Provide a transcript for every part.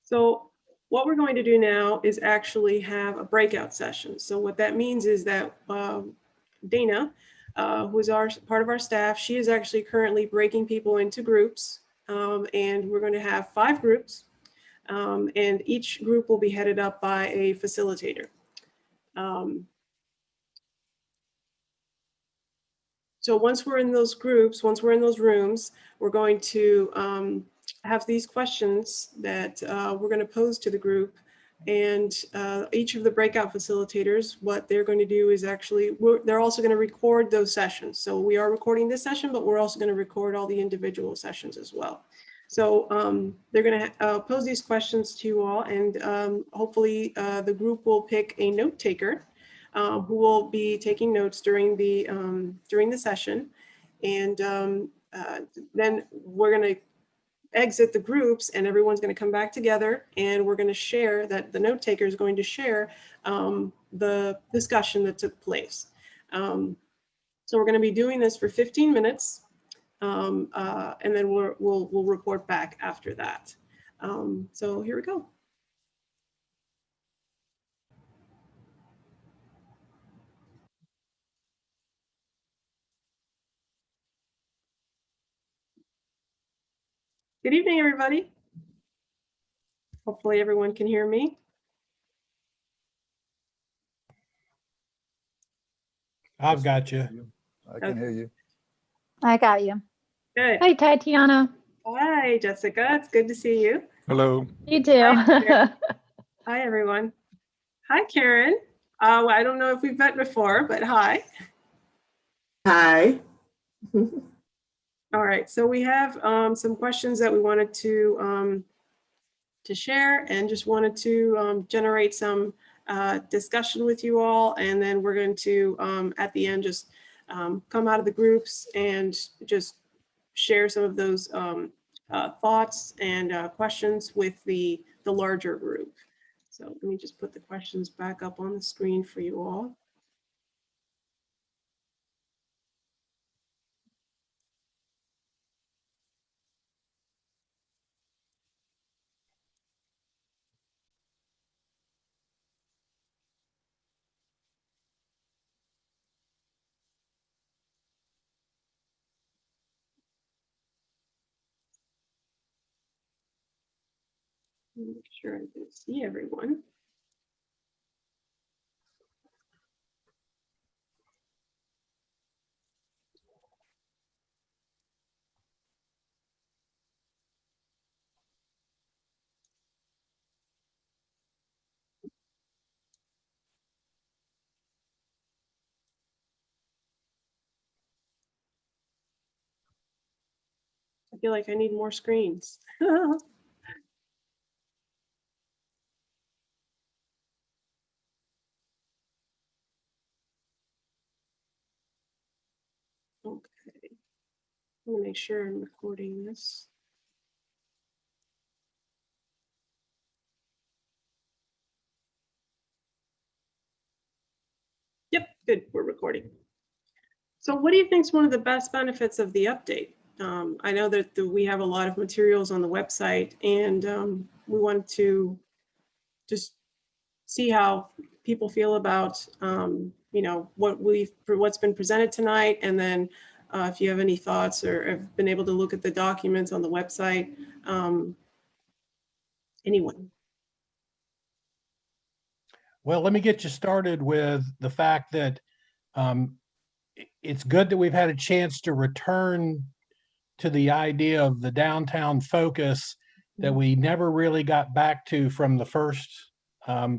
So what we're going to do now is actually have a breakout session. So what that means is that Dana, who is part of our staff, she is actually currently breaking people into groups. And we're going to have 5 groups. And each group will be headed up by a facilitator. So once we're in those groups, once we're in those rooms, we're going to have these questions that we're going to pose to the group. And each of the breakout facilitators, what they're going to do is actually, they're also going to record those sessions. So we are recording this session, but we're also going to record all the individual sessions as well. So they're going to pose these questions to you all, and hopefully the group will pick a note taker who will be taking notes during the session. And then we're going to exit the groups, and everyone's going to come back together, and we're going to share that the note taker is going to share the discussion that took place. So we're going to be doing this for 15 minutes. And then we'll report back after that. So here we go. Good evening, everybody. Hopefully everyone can hear me. I've got you. I can hear you. I got you. Good. Hi, Tatiana. Hi, Jessica. It's good to see you. Hello. You too. Hi, hi, everyone. Hi, Karen. I don't know if we've met before, but hi. Hi. All right, so we have some questions that we wanted to share, and just wanted to generate some discussion with you all, and then we're going to at the end just come out of the groups and just share some of those thoughts and questions with the larger group. So let me just put the questions back up on the screen for you all. Make sure I can see everyone. I feel like I need more screens. Okay, I'm gonna make sure I'm recording this. Yep, good, we're recording. So what do you think is one of the best benefits of the update? I know that we have a lot of materials on the website, and we want to just see how people feel about you know, what's been presented tonight, and then if you have any thoughts or have been able to look at the documents on the website. Anyone? Well, let me get you started with the fact that it's good that we've had a chance to return to the idea of the downtown focus that we never really got back to from the first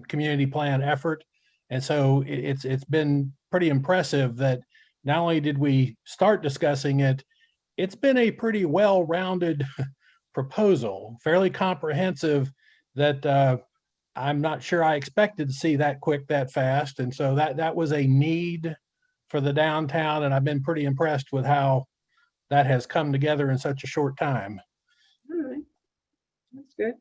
community plan effort. And so it's been pretty impressive that not only did we start discussing it, it's been a pretty well-rounded proposal, fairly comprehensive, that I'm not sure I expected to see that quick, that fast. And so that was a need for the downtown, and I've been pretty impressed with how that has come together in such a short time. All right, that's good.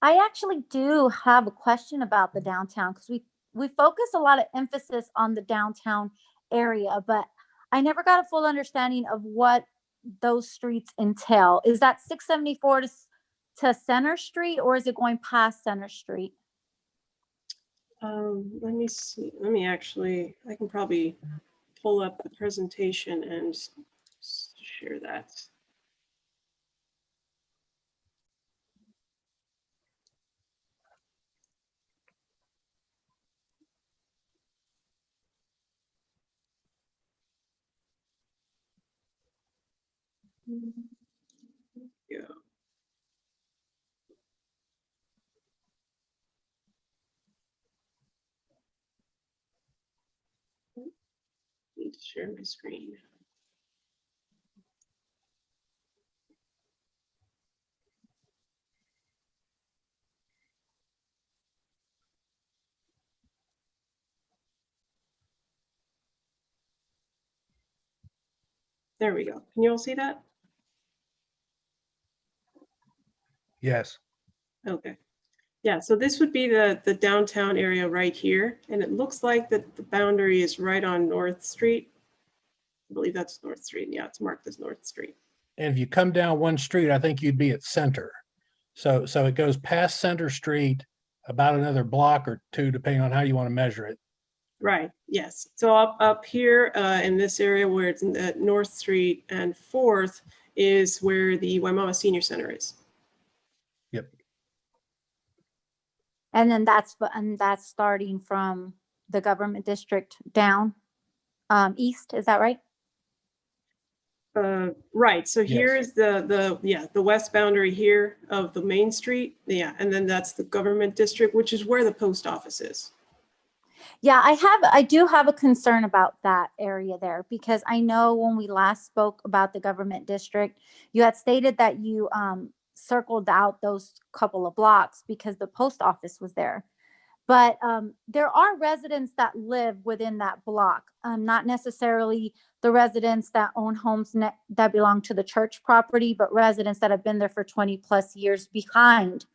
I actually do have a question about the downtown, because we focus a lot of emphasis on the downtown area, but I never got a full understanding of what those streets entail? Is that 674 to Center Street, or is it going past Center Street? Let me see. I can probably pull up the presentation and share that. Yeah. Need to share my screen. There we go. Can you all see that? Yes. Okay. Yeah, so this would be the downtown area right here. And it looks like that the boundary is right on North Street. I believe that's North Street. Yeah, it's marked as North Street. And if you come down one street, I think you'd be at Center. So it goes past Center Street, about another block or two, depending on how you want to measure it. Right, yes. So up here in this area where it's at North Street and 4th is where the Wimauma Senior Center is. Yep. And then that's starting from the government district down east. Is that right? Right, so Yes. here is the west boundary here of the main street. Yeah, and then that's the government district, which is where the post office is. Yeah, I do have a concern about that area there, because I know when we last spoke about the government district, you had stated that you circled out those couple of blocks because the post office was there. But there are residents that live within that block, not necessarily the residents that own homes that belong to the church property, but residents that have been there for 20 plus years behind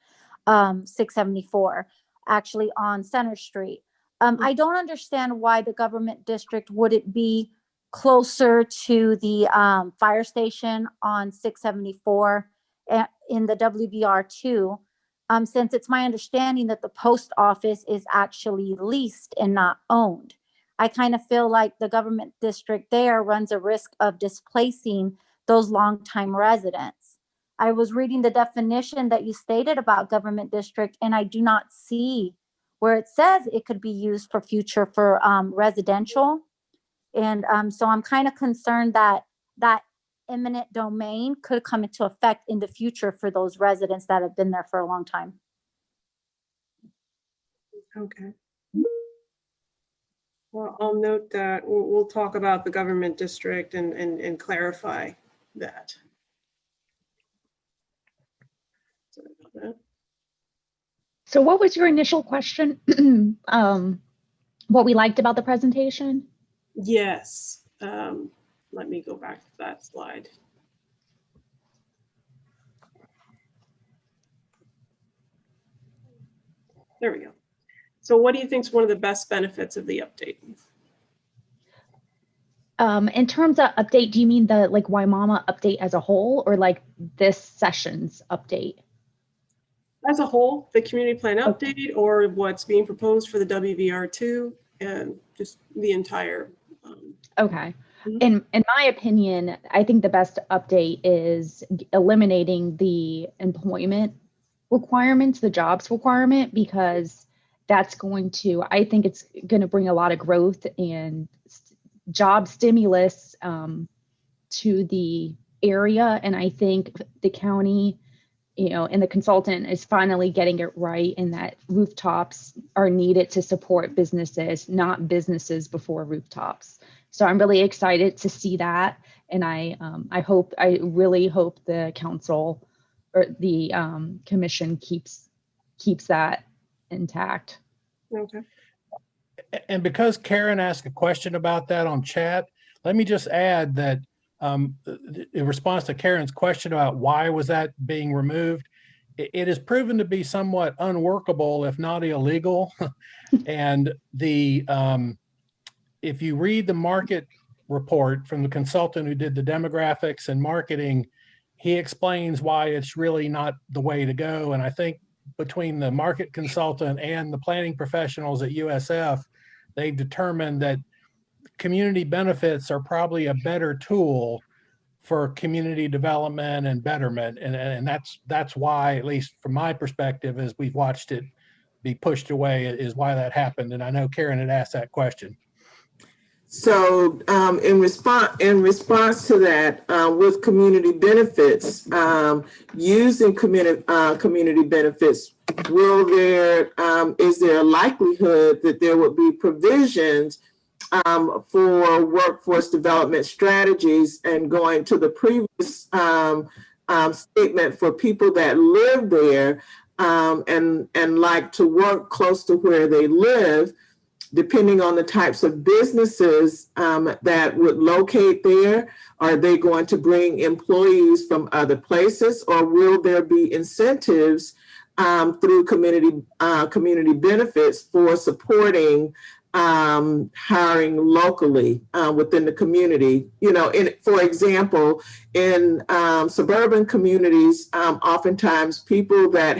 674, actually on Center Street. I don't understand why the government district wouldn't be closer to the fire station on 674 in the WBR2. Since it's my understanding that the post office is actually leased and not owned. I kind of feel like the government district there runs a risk of displacing those longtime residents. I was reading the definition that you stated about government district, and I do not see where it says it could be used for future for residential. And so I'm kind of concerned that that eminent domain could come into effect in the future for those residents that have been there for a long time. Okay. Well, I'll note that we'll talk about the government district and clarify that. Sorry about that. So what was your initial question? What we liked about the presentation? Yes. Let me go back to that slide. There we go. So what do you think is one of the best benefits of the update? In terms of update, do you mean the like Wimauma update as a whole, or like this session's update? As a whole, the community plan update, or what's being proposed for the WVR2, and just the entire. Okay. In my opinion, I think the best update is eliminating the employment requirements, the jobs requirement, because that's going to, I think it's going to bring a lot of growth and job stimulus to the area. And I think the county, you know, and the consultant is finally getting it right in that rooftops are needed to support businesses, not businesses before rooftops. So I'm really excited to see that. And I really hope the council or the commission keeps that intact. Okay. And because Karen asked a question about that on chat, let me just add that in response to Karen's question about why was that being removed, it has proven to be somewhat unworkable, if not illegal. And the if you read the market report from the consultant who did the demographics and marketing, he explains why it's really not the way to go. And I think between the market consultant and the planning professionals at USF, they've determined that community benefits are probably a better tool for community development and betterment. And that's why, at least from my perspective, as we've watched it be pushed away, is why that happened. And I know Karen had asked that question. So in response to that, with community benefits, using community benefits, is there a likelihood that there would be provisions for workforce development strategies? And going to the previous statement, for people that live there and like to work close to where they live, depending on the types of businesses that would locate there, are they going to bring employees from other places, or will there be incentives through community benefits for supporting hiring locally within the community? You know, for example, in suburban communities, oftentimes people that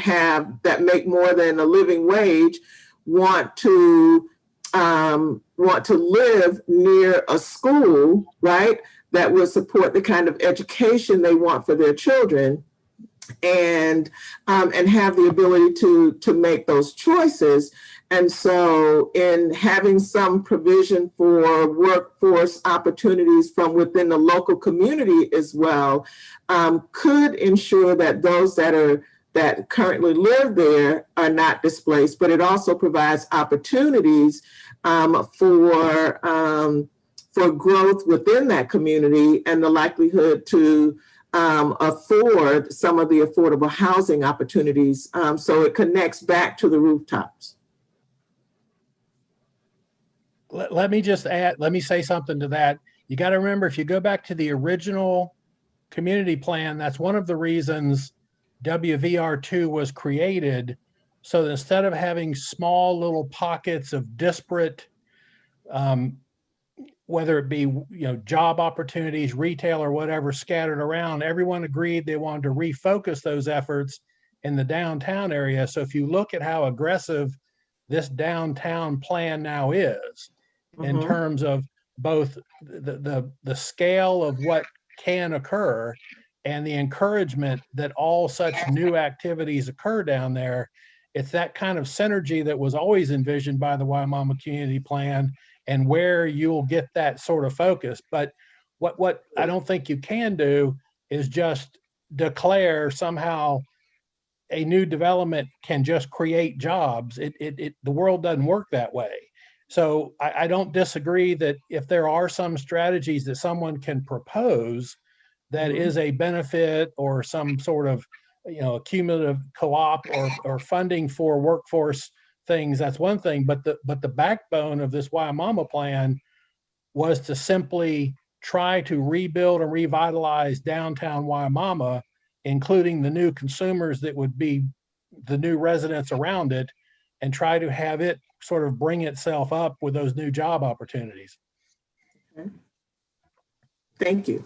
make more than a living wage want to live near a school, right, that will support the kind of education they want for their children, and have the ability to make those choices. And so in having some provision for workforce opportunities from within the local community as well, could ensure that those that currently live there are not displaced, but it also provides opportunities for growth within that community and the likelihood to afford some of the affordable housing opportunities. So it connects back to the rooftops. Let me just add, let me say something to that. You got to remember, if you go back to the original community plan, that's one of the reasons WVR2 was created, so that instead of having small little pockets of disparate, whether it be job opportunities, retail, or whatever scattered around, everyone agreed they wanted to refocus those efforts in the downtown area. So if you look at how aggressive this downtown plan now is, in terms of both the scale of what can occur and the encouragement that all such new activities occur down there, it's that kind of synergy that was always envisioned by the Wimauma Community Plan, and where you'll get that sort of focus. But what I don't think you can do is just declare somehow a new development can just create jobs. The world doesn't work that way. So I don't disagree that if there are some strategies that someone can propose that is a benefit, or some sort of a cumulative co-op or funding for workforce things, that's one thing. But the backbone of this Wimauma plan was to simply try to rebuild and revitalize downtown Wimauma, including the new consumers that would be the new residents around it, and try to have it sort of bring itself up with those new job opportunities. Okay. Thank you.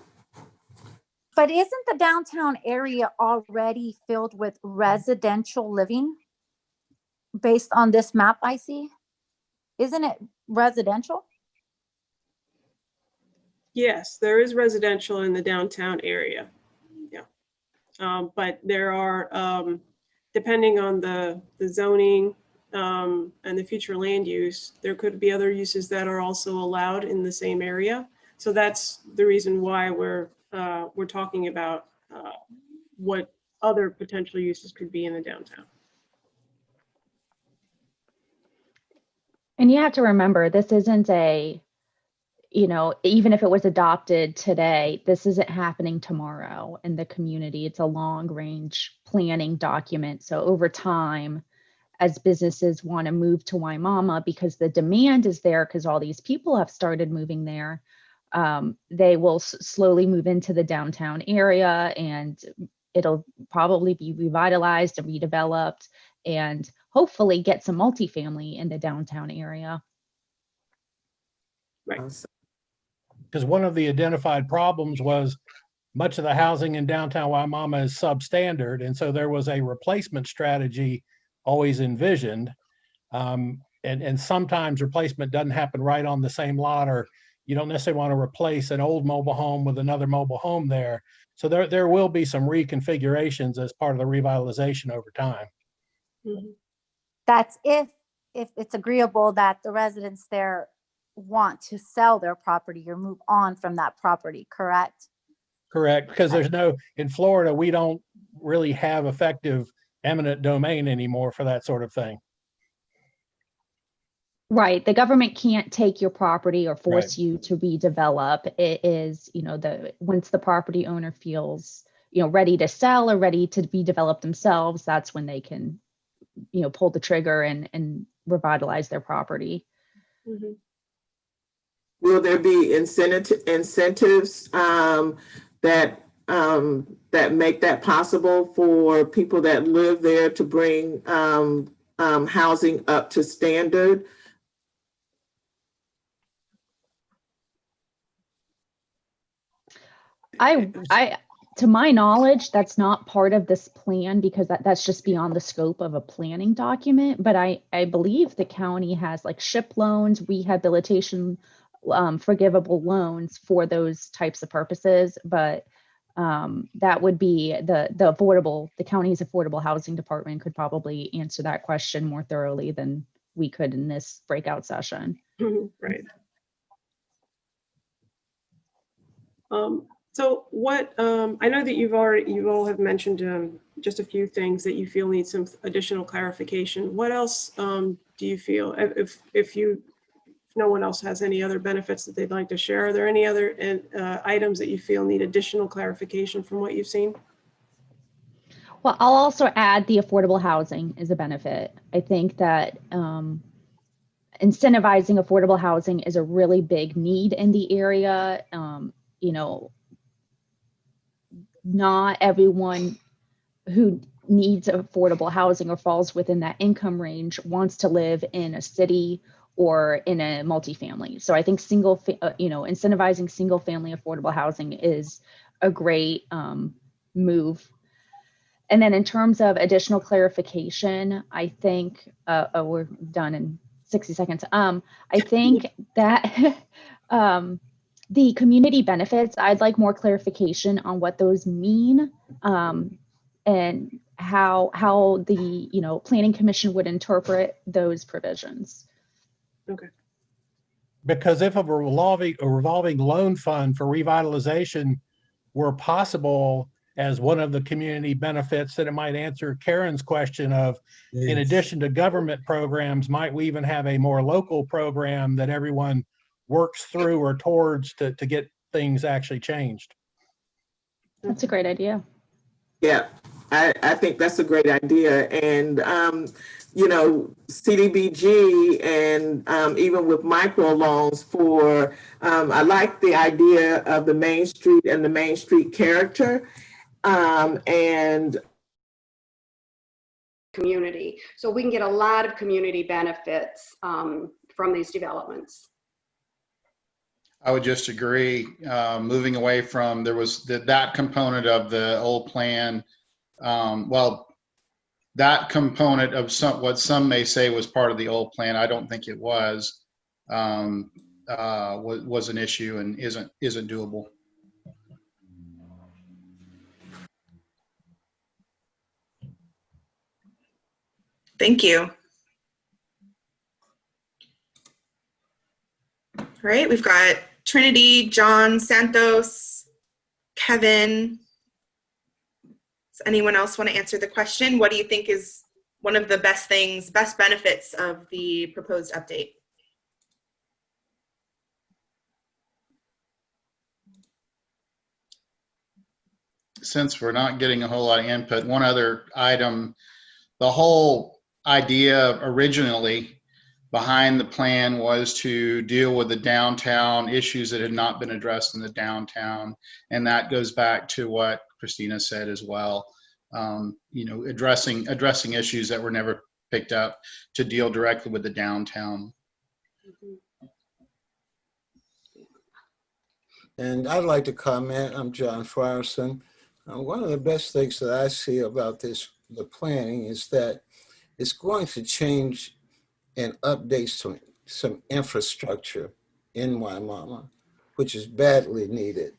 But isn't the downtown area already filled with residential living based on this map I see? Isn't it residential? Yes, there is residential in the downtown area. Yeah. But there are, depending on the zoning and the future land use, there could be other uses that are also allowed in the same area. So that's the reason why we're talking about what other potential uses could be in the downtown. And you have to remember, this isn't even if it was adopted today, this isn't happening tomorrow in the community. It's a long range planning document. So over time, as businesses want to move to Wimauma because the demand is there, because all these people have started moving there, they will slowly move into the downtown area, and it'll probably be revitalized and redeveloped, and hopefully get some multifamily in the downtown area. Right. because one of the identified problems was much of the housing in downtown Wimauma is substandard. And so there was a replacement strategy always envisioned. And sometimes replacement doesn't happen right on the same lot, or you don't necessarily want to replace an old mobile home with another mobile home there. So there will be some reconfigurations as part of the revitalization over time. Mhm. That's if it's agreeable that the residents there want to sell their property or move on from that property, correct? Correct, because there's no, in Florida, we don't really have effective eminent domain anymore for that sort of thing. Right. The government can't take your property or force you to redevelop. It is, once the property owner feels, ready to sell or ready to be developed themselves, that's when they can, pull the trigger and revitalize their property. Mhm. Will there be incentives that make that possible for people that live there to bring housing up to standard? To my knowledge, that's not part of this plan because that's just beyond the scope of a planning document. But I believe the county has like SHIP loans, rehabilitation, forgivable loans for those types of purposes. But that would be the county's affordable housing department could probably answer that question more thoroughly than we could in this breakout session. Right. So what, I know that you all have mentioned just a few things that you feel need some additional clarification. What else do you feel, if no one else has any other benefits that they'd like to share, are there any other items that you feel need additional clarification from what you've seen? Well, I'll also add the affordable housing is a benefit. I think that incentivizing affordable housing is a really big need in the area. Not everyone who needs affordable housing or falls within that income range wants to live in a city or in a multifamily. So I think incentivizing single family affordable housing is a great move. And then in terms of additional clarification, I think, we're done in 60 seconds. I think that the community benefits, I'd like more clarification on what those mean, and how the Planning Commission would interpret those provisions. Okay. Because if a revolving loan fund for revitalization were possible as one of the community benefits, then it might answer Karen's question of, in addition to government programs, might we even have a more local program that everyone works through or towards to get things actually changed? That's a great idea. Yeah, I think that's a great idea. And, CDBG and even with microloans for, I like the idea of the Main Street and the Main Street character. And community. So we can get a lot of community benefits from these developments. I would just agree. Moving away from, there was that component of the old plan. That component of what some may say was part of the old plan, I don't think it was an issue and isn't doable. Thank you. All right, we've got Trinity, John, Santos, Kevin. Does anyone else want to answer the question? What do you think is one of the best benefits of the proposed update? Since we're not getting a whole lot of input, one other item, the whole idea originally behind the plan was to deal with the downtown issues that had not been addressed in the downtown. And that goes back to what Christina said as well. Addressing issues that were never picked up to deal directly with the downtown. And I'd like to comment. I'm John Frierson. One of the best things that I see about the planning, is that it's going to change and update some infrastructure in Wimauma, which is badly needed.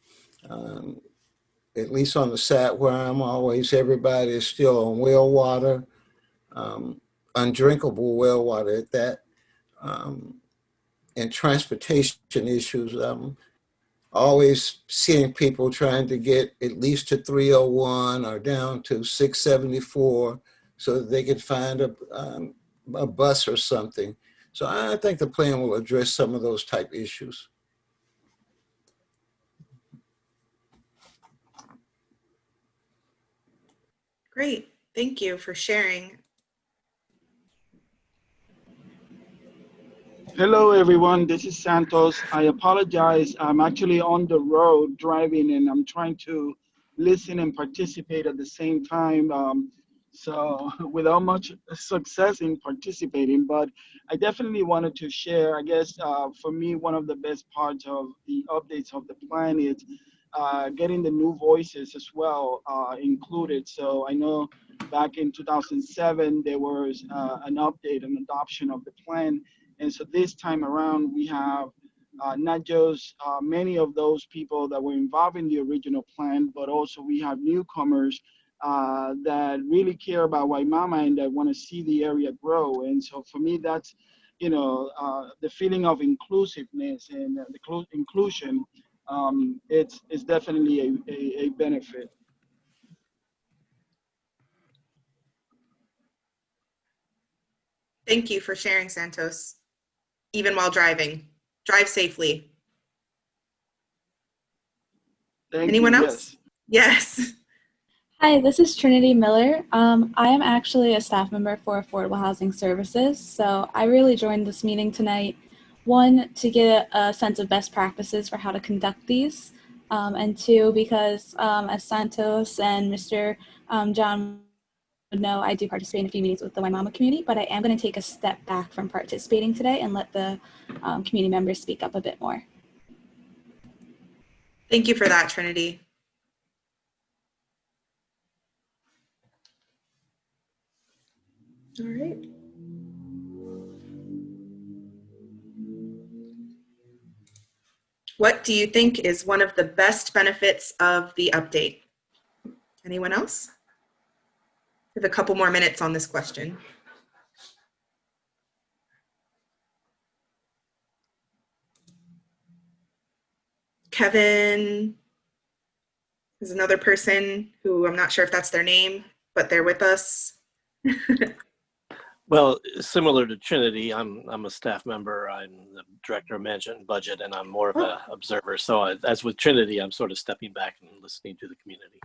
At least on the side where I'm always, everybody is still on well water, undrinkable well water at that, and transportation issues. Always seeing people trying to get at least to 301 or down to 674 so that they could find a bus or something. So I think the plan will address some of those type issues. Great. Thank you for sharing. Hello, everyone. This is Santos. I apologize. I'm actually on the road driving, and I'm trying to listen and participate at the same time. So without much success in participating, but I definitely wanted to share, I guess, for me, one of the best parts of the updates of the plan is getting the new voices as well included. So I know back in 2007, there was an update and adoption of the plan. And so this time around, we have not just many of those people that were involved in the original plan, but also we have newcomers that really care about Wimauma and that want to see the area grow. And so for me, that's, the feeling of inclusiveness and the inclusion, it's definitely a benefit. Thank you for sharing, Santos. Even while driving, drive safely. Anyone else? Yes. Hi, this is Trinity Miller. I am actually a staff member for Affordable Housing Services. So I really joined this meeting tonight, one, to get a sense of best practices for how to conduct these, and two, because as Santos and Mr. John would know, I do participate in a few meetings with the Wimauma community, but I am going to take a step back from participating today and let the community members speak up a bit more. Thank you for that, Trinity. All right. What do you think is one of the best benefits of the update? Anyone else? We have a couple more minutes on this question. Kevin is another person who I'm not sure if that's their name, but they're with us. Well, similar to Trinity, I'm a staff member. I'm the director of management and budget, and I'm more of an observer. So as with Trinity, I'm sort of stepping back and listening to the community.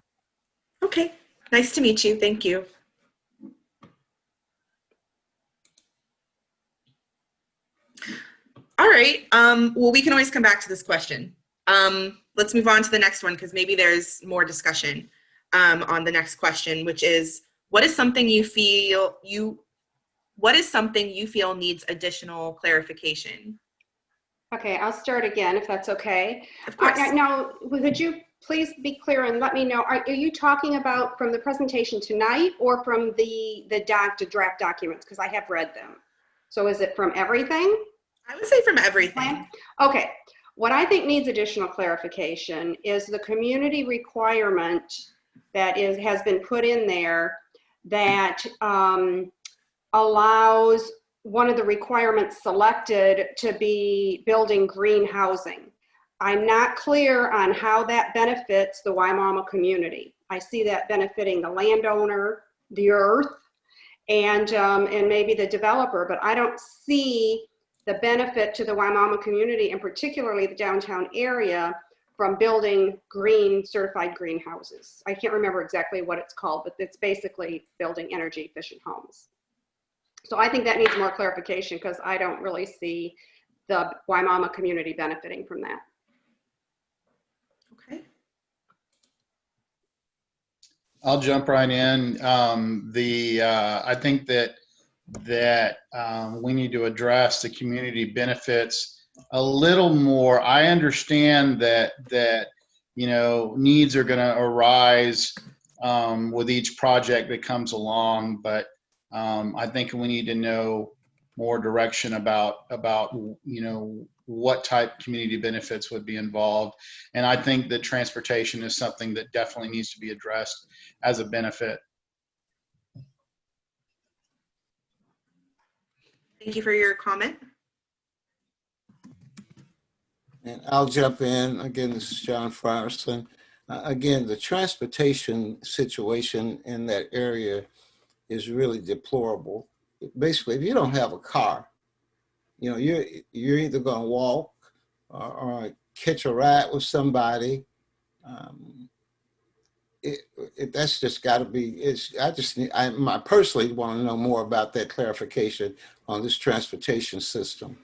Okay, nice to meet you. Thank you. All right, well, we can always come back to this question. Let's move on to the next one because maybe there's more discussion on the next question, which is, what is something you feel needs additional clarification? Okay, I'll start again if that's okay. Of course. Now, would you please be clear and let me know, are you talking about from the presentation tonight or from the draft documents? Because I have read them. So is it from everything? I would say from everything. Okay. What I think needs additional clarification is the community requirement that has been put in there that allows one of the requirements selected to be building green housing. I'm not clear on how that benefits the Wimauma community. I see that benefiting the landowner, the earth, and maybe the developer, but I don't see the benefit to the Wimauma community, and particularly the downtown area, from building certified green houses. I can't remember exactly what it's called, but it's basically building energy efficient homes. So I think that needs more clarification because I don't really see the Wimauma community benefiting from that. Okay. I'll jump right in. I think that we need to address the community benefits a little more. I understand that needs are going to arise with each project that comes along, but I think we need to know more direction about what type community benefits would be involved. And I think that transportation is something that definitely needs to be addressed as a benefit. Thank you for your comment. And I'll jump in. Again, this is John Frierson. Again, the transportation situation in that area is really deplorable. Basically, if you don't have a car, you're either going to walk or catch a ride with somebody. That's just got to be. I personally want to know more about that clarification on this transportation system.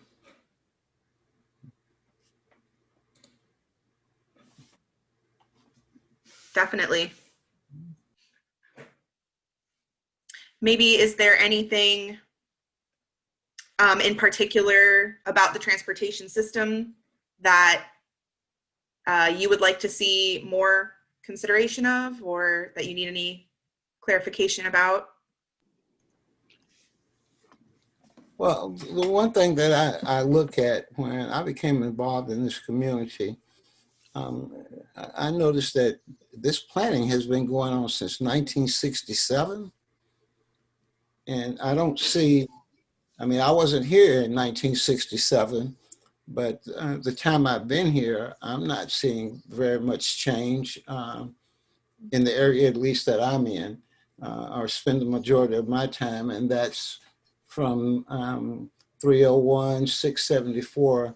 Definitely. Maybe is there anything in particular about the transportation system that you would like to see more consideration of, or that you need any clarification about? Well, the one thing that I look at when I became involved in this community, I noticed that this planning has been going on since 1967. And I don't see, I wasn't here in 1967, but the time I've been here, I'm not seeing very much change in the area, at least that I'm in, or spend the majority of my time, and that's from 301, 674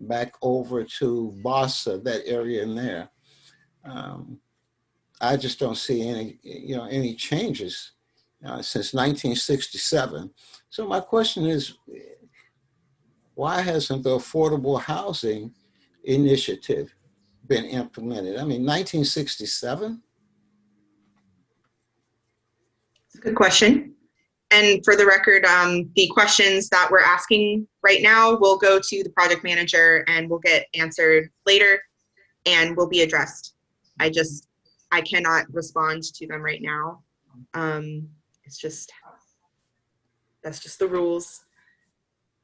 back over to Bossa, that area in there. I just don't see any changes since 1967. So my question is, why hasn't the affordable housing initiative been implemented? 1967? It's a good question. And for the record, the questions that we're asking right now will go to the project manager and will get answered later and will be addressed. I cannot respond to them right now. That's just the rules.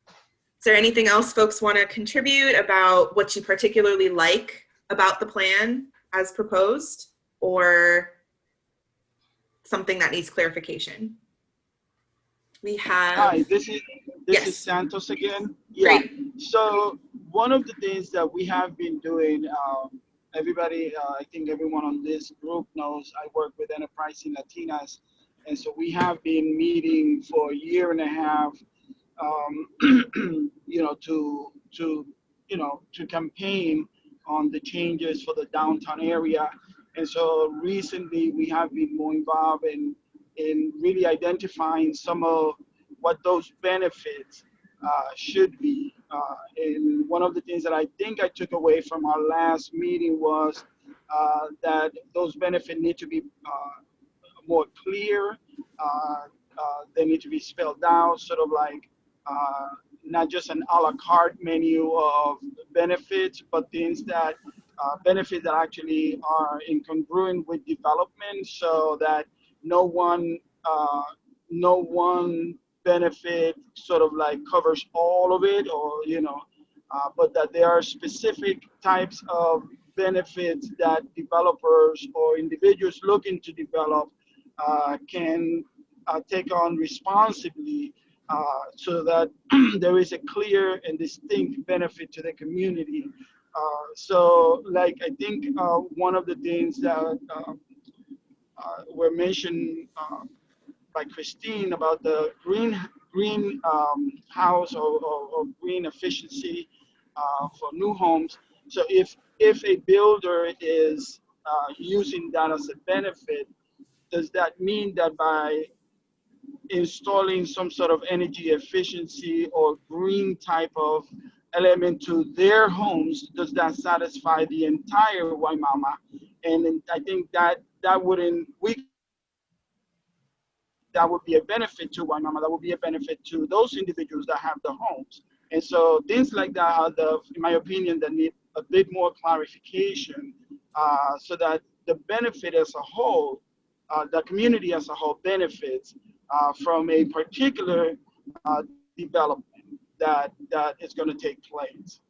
Is there anything else folks want to contribute about what you particularly like about the plan as proposed, or something that needs clarification? We have. Hi, this is Yes. Santos again. Yeah. Great. So one of the things that we have been doing, everybody, I think everyone on this group knows I work with Enterprising Latinas, and so we have been meeting for a year and a half, to campaign on the changes for the downtown area. And so recently we have been more involved in really identifying some of what those benefits should be. And one of the things that I think I took away from our last meeting was that those benefits need to be more clear. They need to be spelled out, sort of like not just an a la carte menu of benefits, but things that benefits that actually are incongruent with development, so that no one benefit sort of like covers all of it, or but that there are specific types of benefits that developers or individuals looking to develop can take on responsibly, so that there is a clear and distinct benefit to the community. So like, I think one of the things that were mentioned by Christine about the green house or green efficiency for new homes. So if a builder is using that as a benefit, does that mean that by installing some sort of energy efficiency or green type of element to their homes, does that satisfy the entire Wimauma? And I think that would be a benefit to Wimauma. That would be a benefit to those individuals that have the homes. And so things like that are in my opinion, that need a bit more clarification so that the benefit as a whole, the community as a whole benefits from a particular development that is going to take place.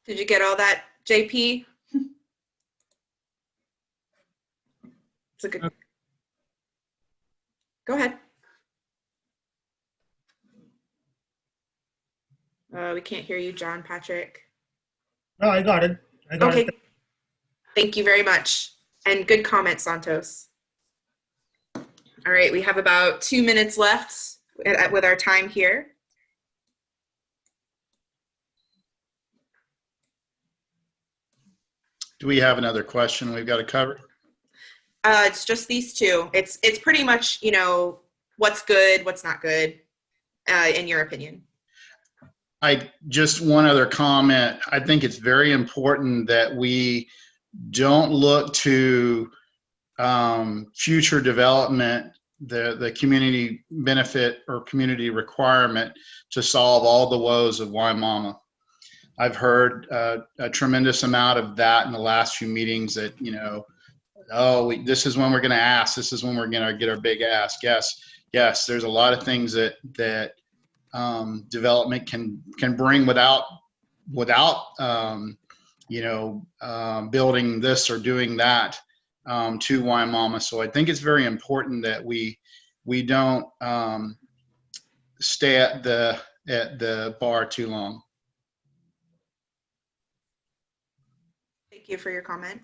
Did you get all that, JP? It's a good. Go ahead. We can't hear you, John Patrick. No, I got it. Okay. Thank you very much. And good comment, Santos. All right, we have about 2 minutes left with our time here. Do we have another question we've got to cover? It's just these two. It's pretty much, you know, what's good, what's not good, in your opinion. Just one other comment. I think it's very important that we don't look to future development, the community benefit or community requirement to solve all the woes of Wimauma. I've heard a tremendous amount of that in the last few meetings that, you know, this is when we're going to ask, this is when we're going to get our big ask. Yes, there's a lot of things that development can bring without building this or doing that to Wimauma. So I think it's very important that we don't stay at the bar too long. Thank you for your comment.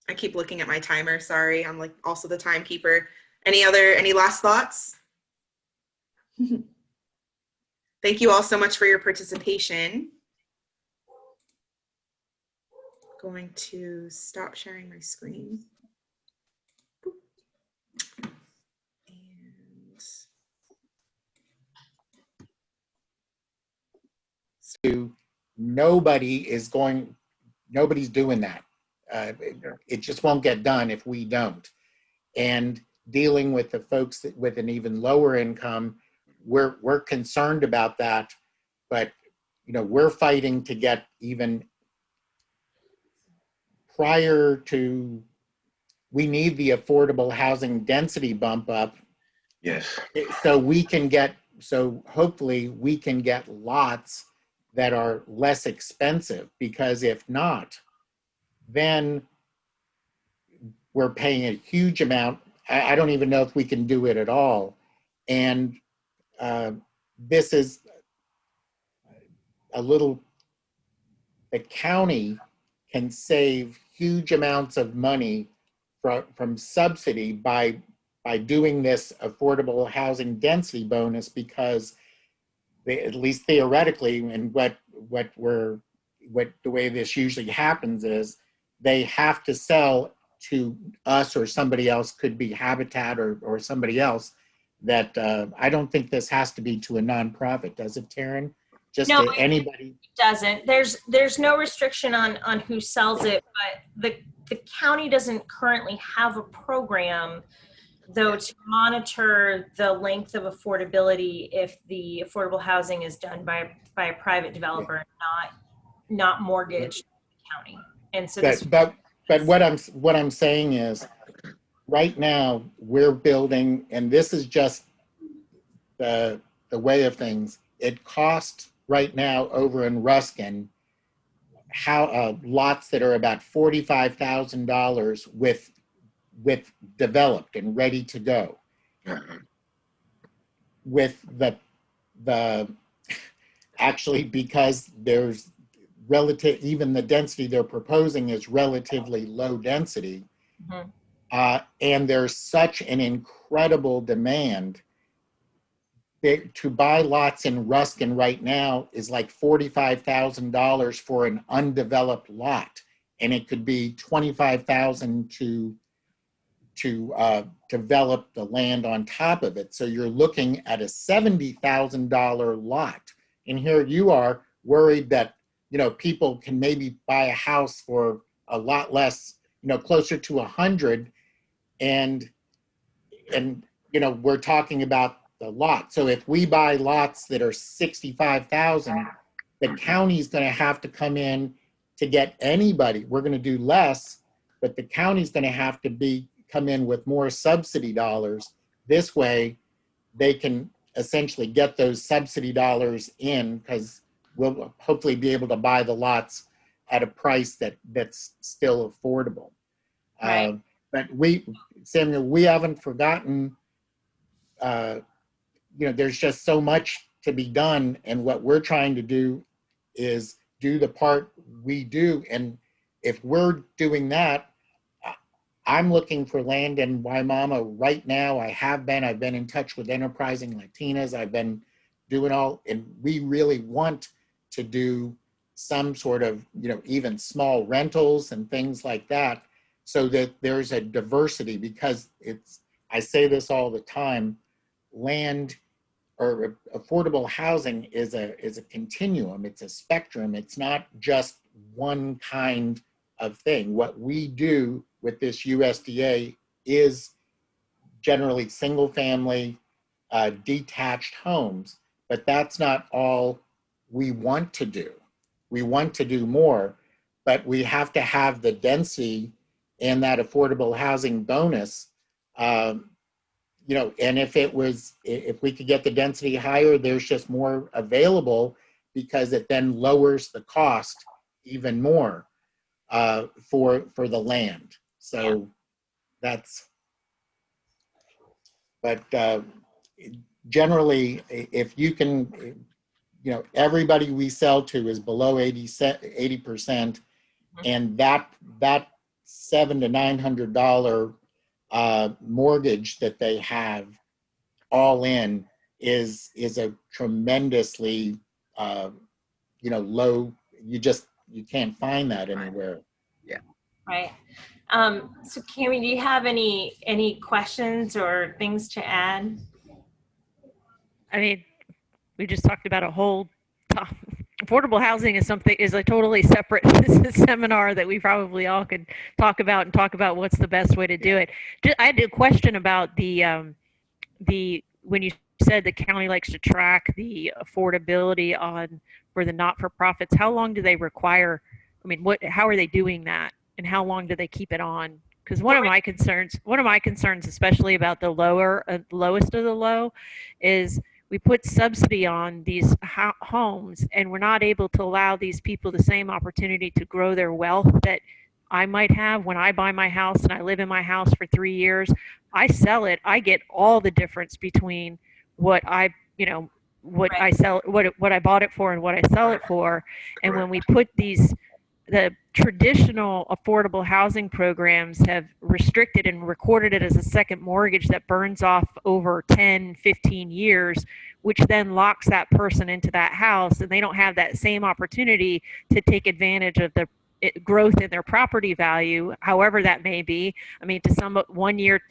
I keep looking at my timer. Sorry, I'm like also the timekeeper. Any last thoughts? Thank you all so much for your participation. Going to stop sharing my screen. Nobody's doing that. It just won't get done if we don't. And dealing with the folks with an even lower income, we're concerned about that, but you know, we're fighting to get even prior to, we need the affordable housing density bump up. Yes. So hopefully we can get lots that are less expensive, because if not, then we're paying a huge amount. I don't even know if we can do it at all. And this is the county can save huge amounts of money from subsidy by doing this affordable housing density bonus, because at least theoretically, and the way this usually happens is they have to sell to us or somebody else, could be Habitat or somebody else, that I don't think this has to be to a nonprofit, does it, Taryn? Just No, to anybody? It doesn't. There's no restriction on who sells it, but the county doesn't currently have a program, though, to monitor the length of affordability if the affordable housing is done by a private developer, not mortgaged by the county. And so but what I'm saying is, right now we're building, and this is just the way of things. It costs right now over in Ruskin lots that are about $45,000 with developed and ready to go. With the actually, because there's even the density they're proposing is relatively low density. Mm-hmm. And there's such an incredible demand. To buy lots in Ruskin right now is like $45,000 for an undeveloped lot, and it could be $25,000 to develop the land on top of it. So you're looking at a $70,000 lot. And here you are worried that, people can maybe buy a house for a lot less, closer to 100. And we're talking about the lot. So if we buy lots that are 65,000, the county's going to have to come in to get anybody. We're going to do less, but the county's going to have to come in with more subsidy dollars. This way, they can essentially get those subsidy dollars in, because we'll hopefully be able to buy the lots at a price that's still affordable. Right. But Samuel, we haven't forgotten, there's just so much to be done. And what we're trying to do is do the part we do. And if we're doing that, I'm looking for land in Wimauma right now. I've been in touch with Enterprising Latinas. I've been doing and we really want to do some sort of, even small rentals and things like that, so that there's a diversity, because I say this all the time, land or affordable housing is a continuum. It's a spectrum. It's not just one kind of thing. What we do with this USDA is generally single family, detached homes, but that's not all we want to do. We want to do more, but we have to have the density and that affordable housing bonus. And if we could get the density higher, there's just more available, because it then lowers the cost even more for the land. So but generally, if you can, everybody we sell to is below 80%, and that $700 to $900 mortgage that they have all in is a tremendously low. You can't find that anywhere. Yeah. Right. So Cami, do you have any questions or things to add? I mean, we just talked about a whole affordable housing is a totally separate seminar that we probably all could talk about what's the best way to do it. I had a question about the when you said the county likes to track the affordability for the not-for-profits. How long do they require? I mean, how are they doing that, and how long do they keep it on? Because one of my concerns, especially about the lowest of the low, is we put subsidy on these homes, and we're not able to allow these people the same opportunity to grow their wealth that I might have when I buy my house and I live in my house for 3 years. I sell it. I get all the difference between what I bought it for and what I sell it for. And when we put the traditional affordable housing programs have restricted and recorded it as a second mortgage that burns off over 10, 15 years, which then locks that person into that house, and they don't have that same opportunity to take advantage of the growth in their property value, however that may be. I mean, to some 1 year,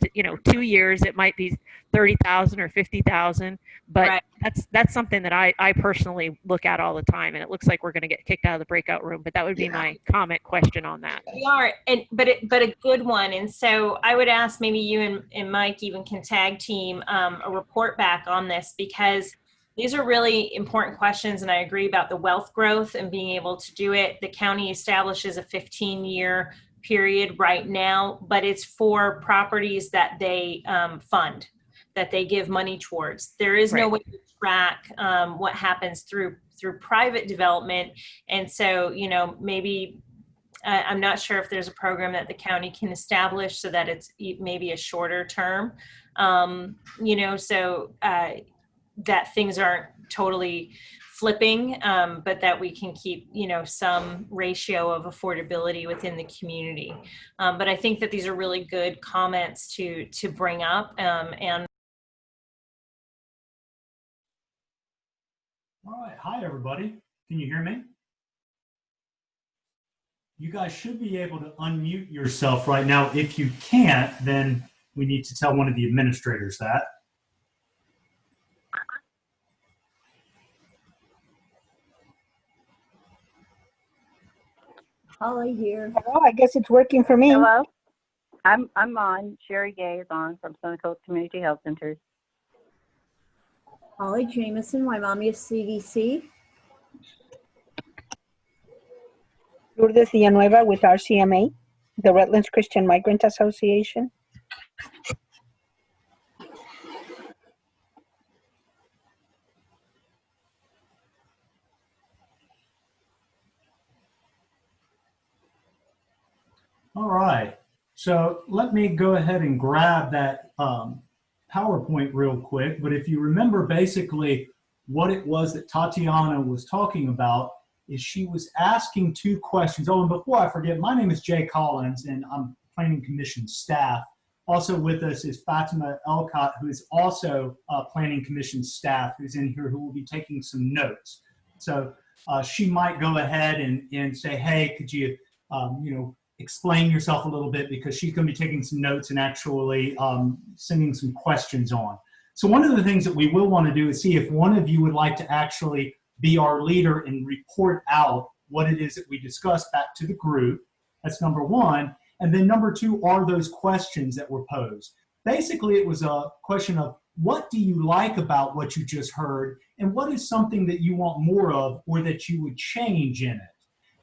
2 years, it might be 30,000 or 50,000, but right. That's something that I personally look at all the time, and it looks like we're going to get kicked out of the breakout room. But that would be my question on that. We are, but a good one. And so I would ask, maybe you and Mike even can tag team a report back on this, because these are really important questions, and I agree about the wealth growth and being able to do it. The county establishes a 15-year period right now, but it's for properties that they fund, that they give money towards. There is no way to track what happens through private development. And so, maybe I'm not sure if there's a program that the county can establish so that it's maybe a shorter term, that things aren't totally flipping, but that we can keep, some ratio of affordability within the community. But I think that these are really good comments to bring up. And all right. Hi, everybody. Can you hear me? You guys should be able to unmute yourself right now. If you can't, then we need to tell one of the administrators that. Holly here. Hello, I guess it's working for me. Hello, I'm on. Sherry Gay is on from Seneca Community Health Centers. Holly Jamison, Wimauma CDC. Lourdes Villanueva with RCMA, the Redlands Christian Migrant Association. All right, so let me go ahead and grab that PowerPoint real quick. But if you remember basically what it was that Tatiana was talking about is she was asking two questions. Oh, and before I forget, my name is Jay Collins and I'm Planning Commission staff. Also with us is Fatima Elcott, who is also Planning Commission staff, who's in here, who will be taking some notes. So she might go ahead and say, hey, could you, explain yourself a little bit, because she's going to be taking some notes and actually sending some questions on. So one of the things that we will want to do is see if one of you would like to actually be our leader and report out what it is that we discussed back to the group. That's number one. And then number two are those questions that were posed. Basically, it was a question of what do you like about what you just heard, and what is something that you want more of or that you would change in it.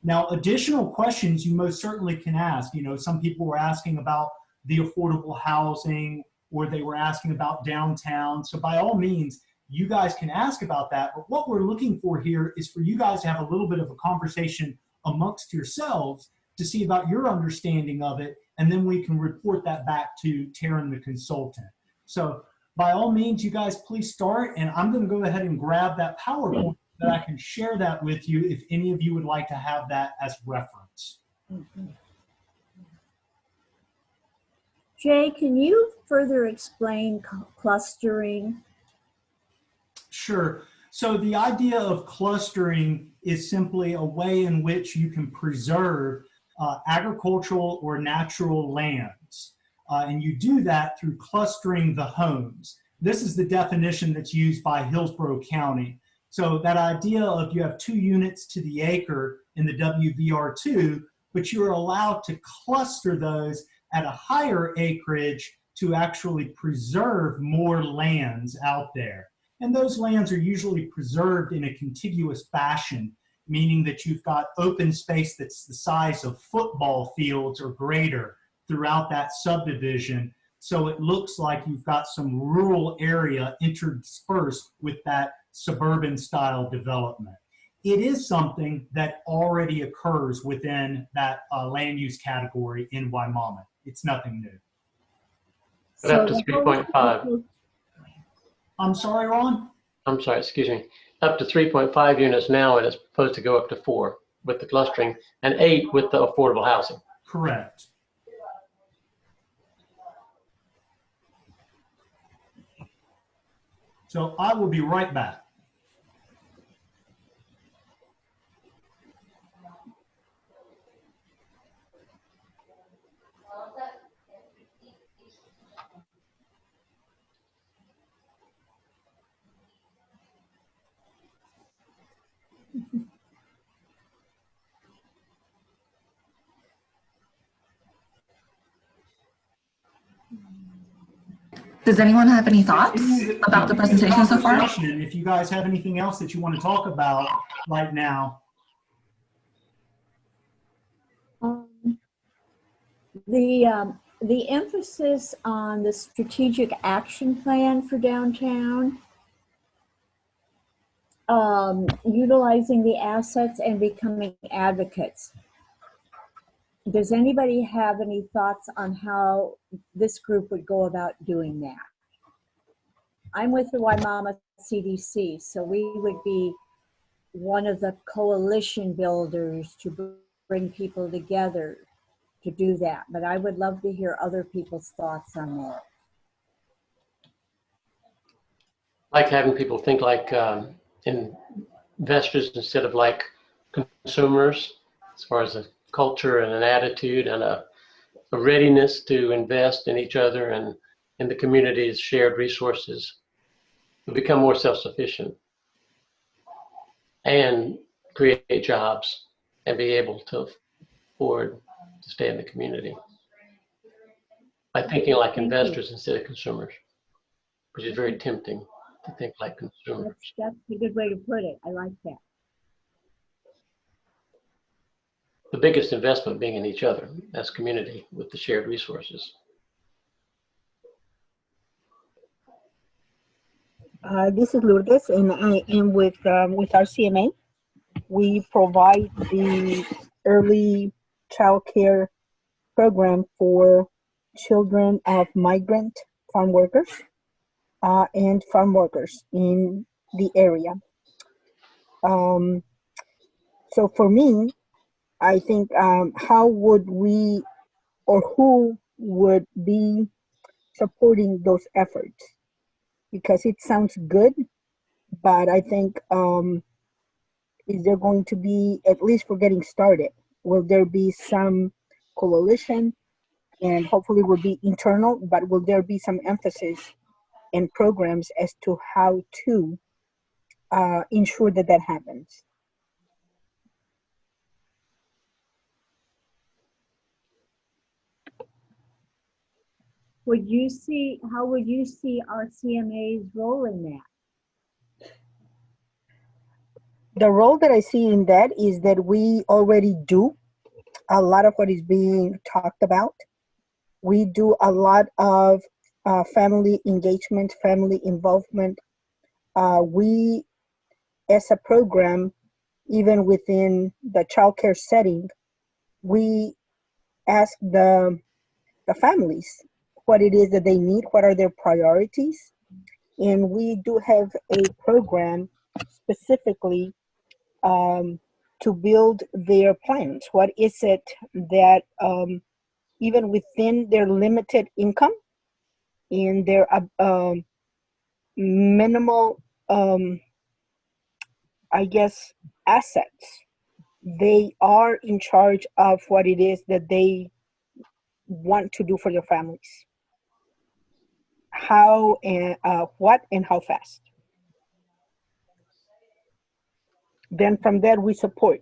Now, additional questions you most certainly can ask. Some people were asking about the affordable housing, or they were asking about downtown. So by all means, you guys can ask about that. But what we're looking for here is for you guys to have a little bit of a conversation amongst yourselves to see about your understanding of it, and then we can report that back to Taryn, the consultant. So by all means, you guys please start, and I'm going to go ahead and grab that PowerPoint that I can share that with you if any of you would like to have that as reference. Jay, can you further explain clustering? Sure. So the idea of clustering is simply a way in which you can preserve agricultural or natural lands. And you do that through clustering the homes. This is the definition that's used by Hillsborough County. So that idea of you have 2 units to the acre in the WVR2, but you're allowed to cluster those at a higher acreage to actually preserve more lands out there. And those lands are usually preserved in a contiguous fashion, meaning that you've got open space that's the size of football fields or greater throughout that subdivision. So it looks like you've got some rural area interspersed with that suburban style development. It is something that already occurs within that land use category in Wimauma. It's nothing new. But up to 3.5. I'm sorry, Ron? I'm sorry, excuse me. Up to 3.5 units now, and it's supposed to go up to 4 with the clustering and 8 with the affordable housing. Correct. So I will be right back. Does anyone have any thoughts about the presentation so far? If you guys have anything else that you want to talk about right now. The emphasis on the strategic action plan for downtown, utilizing the assets and becoming advocates. Does anybody have any thoughts on how this group would go about doing that? I'm with the Wimauma CDC, so we would be one of the coalition builders to bring people together to do that. But I would love to hear other people's thoughts on that. I like having people think like investors instead of like consumers, as far as a culture and an attitude and a a readiness to invest in each other and in the community's shared resources to become more self-sufficient and create jobs and be able to afford to stay in the community by thinking like Thank you. investors instead of consumers, which is very tempting to think like consumers. That's a good way to put it. I like that. The biggest investment being in each other as community with the shared resources. This is Lourdes, and I am with our CMA. We provide the early child care program for children of migrant farm workers and farm workers in the area. So for me, I think how would we or who would be supporting those efforts? Because it sounds good, but I think is there going to be, at least for getting started, will there be some coalition, and hopefully will be internal, but will there be some emphasis and programs as to how to ensure that that happens? How would you see our CMA's role in that? The role that I see in that is that we already do a lot of what is being talked about. We do a lot of family engagement, family involvement. We, as a program, even within the childcare setting, we ask the families what it is that they need, what are their priorities. And we do have a program specifically to build their plans. What is it that even within their limited income and their minimal, I guess, assets, they are in charge of what it is that they want to do for their families. How and what and how fast. Then from there we support.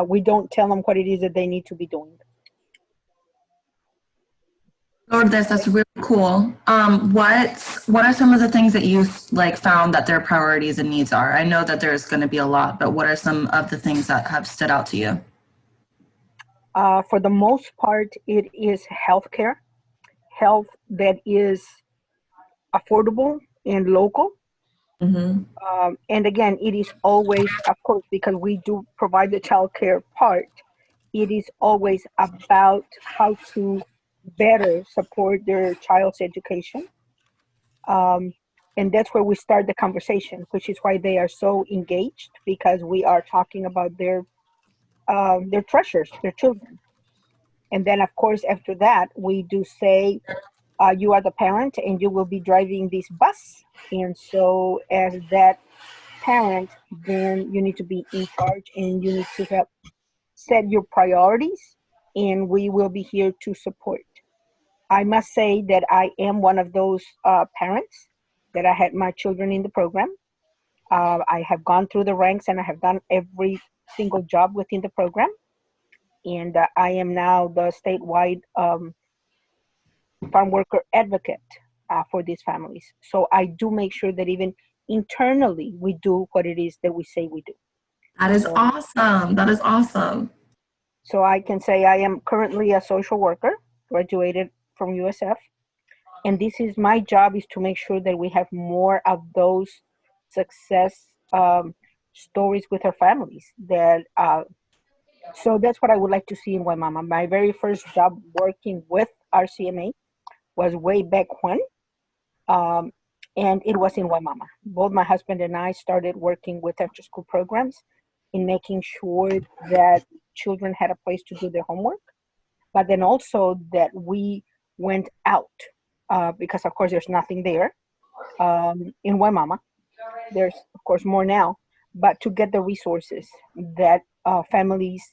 We don't tell them what it is that they need to be doing. Lourdes, that's really cool. What are some of the things that you've found that their priorities and needs are? I know that there's going to be a lot, but what are some of the things that have stood out to you? For the most part, it is healthcare, health that is affordable and local. Mm-hmm. And again, it is always, of course, because we do provide the child care part, it is always about how to better support their child's education. And that's where we start the conversation, which is why they are so engaged, because we are talking about their treasures, their children. And then, of course, after that, we do say, you are the parent and you will be driving this bus. And so as that parent, then you need to be in charge and you need to help set your priorities, and we will be here to support. I must say that I am one of those parents that I had my children in the program. I have gone through the ranks and I have done every single job within the program. And I am now the statewide farm worker advocate for these families. So I do make sure that even internally we do what it is that we say we do. That is awesome. That is awesome. So I can say I am currently a social worker, graduated from USF. And this is my job, is to make sure that we have more of those success stories with our families. So that's what I would like to see in Wimauma. My very first job working with RCMA was way back when, and it was in Wimauma. Both my husband and I started working with after school programs in making sure that children had a place to do their homework, but then also that we went out because of course there's nothing there in Wimauma. There's of course more now, but to get the resources that families,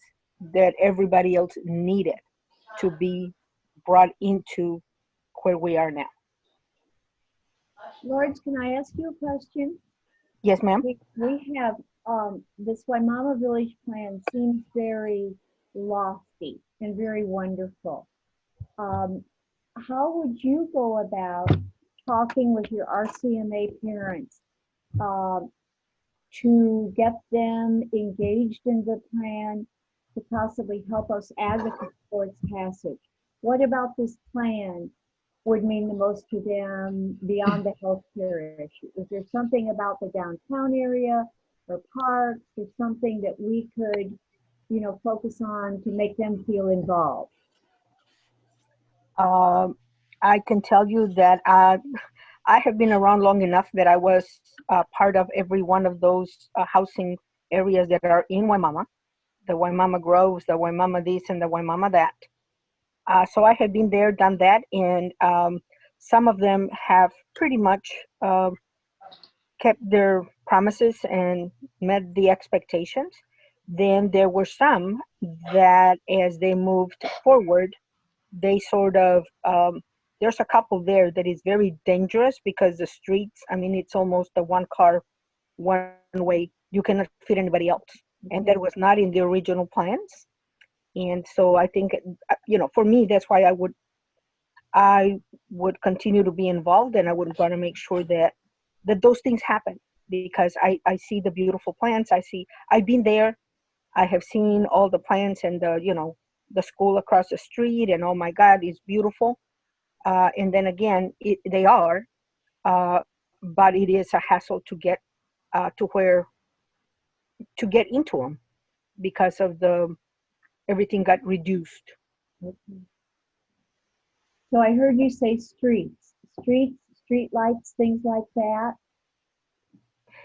that everybody else needed to be brought into where we are now. Lawrence, can I ask you a question? Yes, ma'am. We have, this Wimauma Village plan seems very lofty and very wonderful. How would you go about talking with your RCMA parents to get them engaged in the plan to possibly help us advocate for its passage? What about this plan would mean the most to them beyond the healthcare issue? Is there something about the downtown area or parks or something that we could, you know, focus on to make them feel involved? I can tell you that I have been around long enough that I was part of every one of those housing areas that are in Wimauma, the Wimauma Groves, the Wimauma this and the Wimauma that. So I have been there, done that, and some of them have pretty much kept their promises and met the expectations. Then there were some that as they moved forward, they sort of, there's a couple there that is very dangerous because the streets, I mean, it's almost a one car, one way, you cannot fit anybody else. And that was not in the original plans. And so I think, you know, for me, that's why I would continue to be involved, and I would want to make sure that those things happen, because I see the beautiful plans. I've been there. I have seen all the plans and the school across the street, and oh my God, it's beautiful. And then again, they are, but it is a hassle to get to get into them because of everything got reduced. So I heard you say street lights, things like that.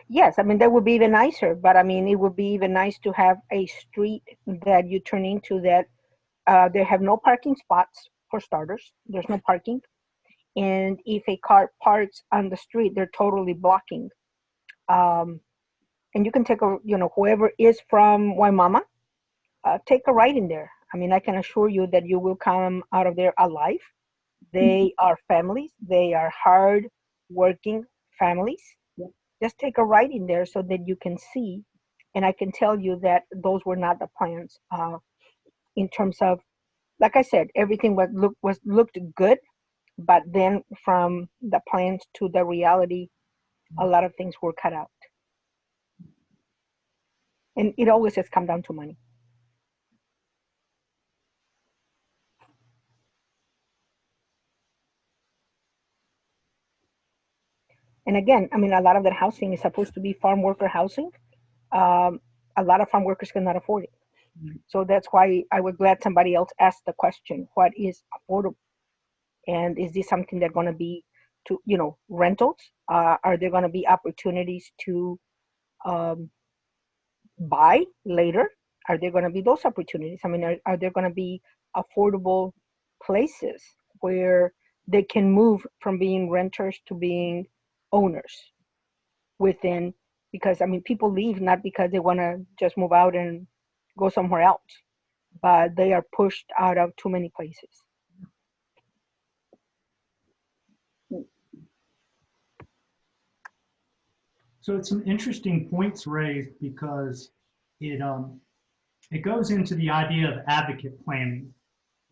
Yes, I mean, that would be even nicer, but I mean, it would be even nice to have a street that you turn into that they have no parking spots for starters. There's no parking. And if a car parks on the street, they're totally blocking. And you can take whoever is from Wimauma, take a ride in there. I mean, I can assure you that you will come out of there alive. They are families. They are hard working families. Yeah. Just take a ride in there so that you can see. And I can tell you that those were not the plans in terms of, like I said, everything looked good. But then from the plans to the reality, a lot of things were cut out. And it always has come down to money. And again, I mean, a lot of that housing is supposed to be farm worker housing. A lot of farm workers cannot afford it. Mm-hmm. So that's why I was glad somebody else asked the question, what is affordable? And is this something that's going to be rentals? Are there going to be opportunities to buy later? Are there going to be those opportunities? I mean, are there going to be affordable places where they can move from being renters to being owners within? Because I mean, people leave not because they want to just move out and go somewhere else, but they are pushed out of too many places. So it's some interesting points raised because it goes into the idea of advocate planning,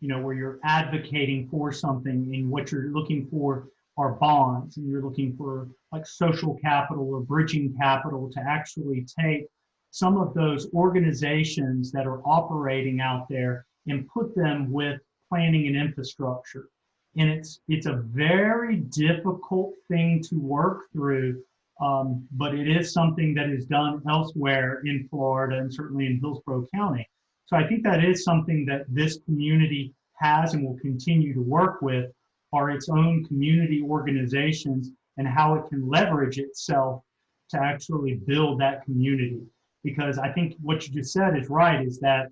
where you're advocating for something and what you're looking for are bonds, and you're looking for like social capital or bridging capital to actually take some of those organizations that are operating out there and put them with planning and infrastructure. And it's a very difficult thing to work through. But it is something that is done elsewhere in Florida and certainly in Hillsborough County. So I think that is something that this community has and will continue to work with, are its own community organizations and how it can leverage itself to actually build that community. Because I think what you just said is right, is that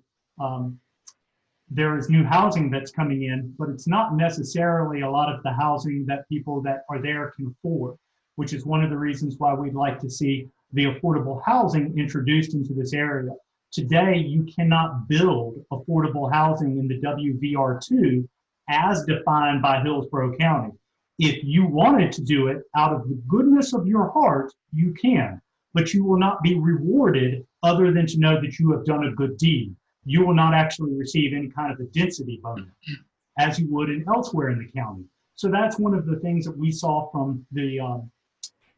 there is new housing that's coming in, but it's not necessarily a lot of the housing that people that are there can afford, which is one of the reasons why we'd like to see the affordable housing introduced into this area. Today, you cannot build affordable housing in the WVR2 as defined by Hillsborough County. If you wanted to do it out of the goodness of your heart, you can, but you will not be rewarded other than to know that you have done a good deed. You will not actually receive any kind of a density bonus as you would in elsewhere in the county. So that's one of the things that we saw from the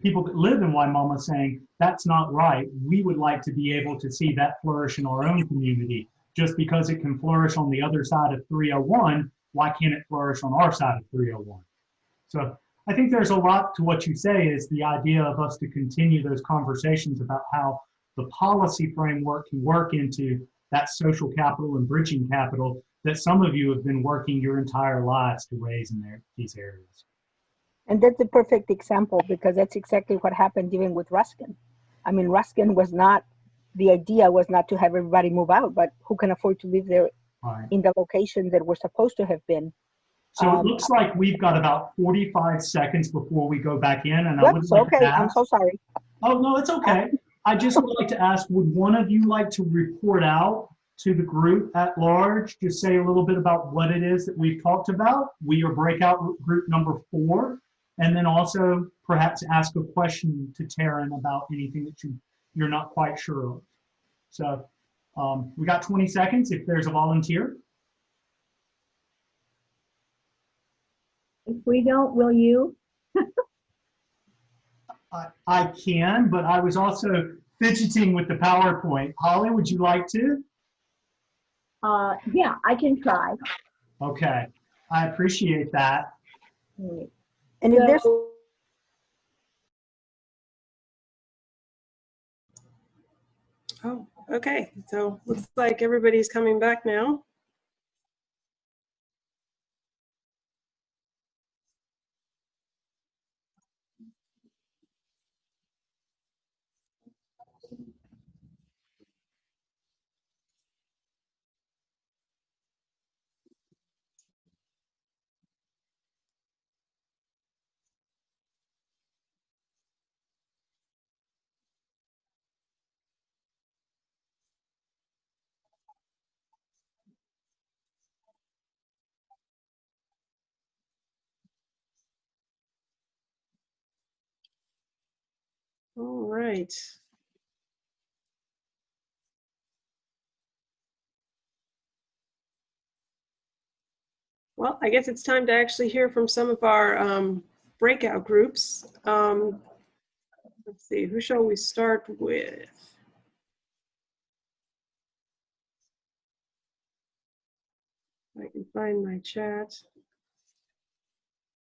people that live in Wimauma saying, that's not right. We would like to be able to see that flourish in our own community. Just because it can flourish on the other side of 301, why can't it flourish on our side of 301? So I think there's a lot to what you say is the idea of us to continue those conversations about how the policy framework can work into that social capital and bridging capital that some of you have been working your entire lives to raise in these areas. And that's a perfect example because that's exactly what happened even with Ruskin. I mean, Ruskin was not, the idea was not to have everybody move out, but who can afford to live there in the location that we're supposed to have been. So it looks like we've got about 45 seconds before we go back in. And I would like okay, to ask, I'm so sorry. Oh, no, it's okay. I just would like to ask, would one of you like to report out to the group at large, just say a little bit about what it is that we've talked about? We are breakout group number 4. And then also perhaps ask a question to Taryn about anything that you're not quite sure of. So we got 20 seconds if there's a volunteer. If we don't, will you? I can, but I was also fidgeting with the PowerPoint. Holly, would you like to? Yeah, I can try. Okay, I appreciate that. Right. And if there's Oh, okay. So looks like everybody's coming back now. All right. Well, I guess it's time to actually hear from some of our breakout groups. Let's see, who shall we start with? I can find my chat.